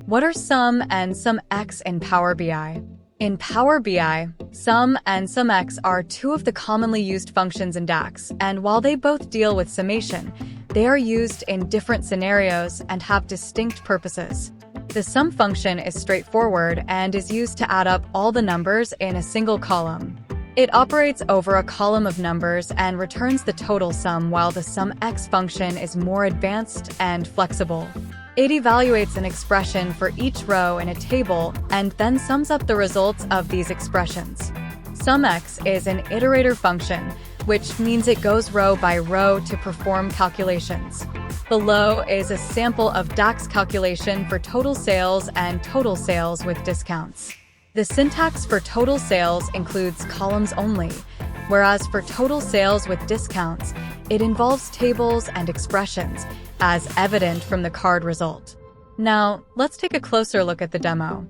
What are sum and SumX in Power BI? In Power BI, sum and SumX are two of the commonly used functions in DAX, and while they both deal with summation, they are used in different scenarios and have distinct purposes. The sum function is straightforward and is used to add up all the numbers in a single column. It operates over a column of numbers and returns the total sum, while the SumX function is more advanced and flexible. It evaluates an expression for each row in a table and then sums up the results of these expressions. SumX is an iterator function, which means it goes row by row to perform calculations. Below is a sample of DAX calculation for total sales and total sales with discounts. The syntax for total sales includes columns only, whereas for total sales with discounts, it involves tables and expressions, as evident from the card result. Now, let's take a closer look at the demo.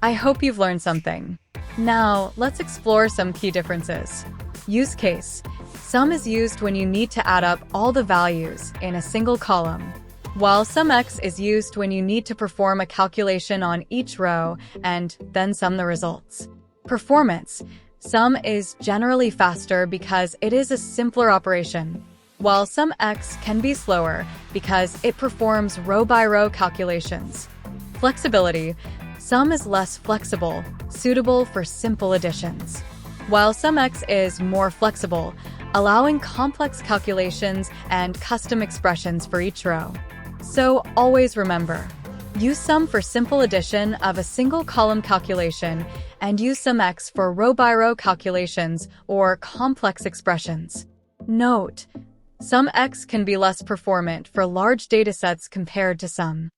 I hope you've learned something. Now, let's explore some key differences. Use case. Sum is used when you need to add up all the values in a single column, while SumX is used when you need to perform a calculation on each row and then sum the results. Performance. Sum is generally faster because it is a simpler operation, while SumX can be slower because it performs row-by-row calculations. Flexibility. Sum is less flexible, suitable for simple additions, while SumX is more flexible, allowing complex calculations and custom expressions for each row. So always remember, use sum for simple addition of a single column calculation and use SumX for row-by-row calculations or complex expressions. Note, SumX can be less performant for large datasets compared to sum.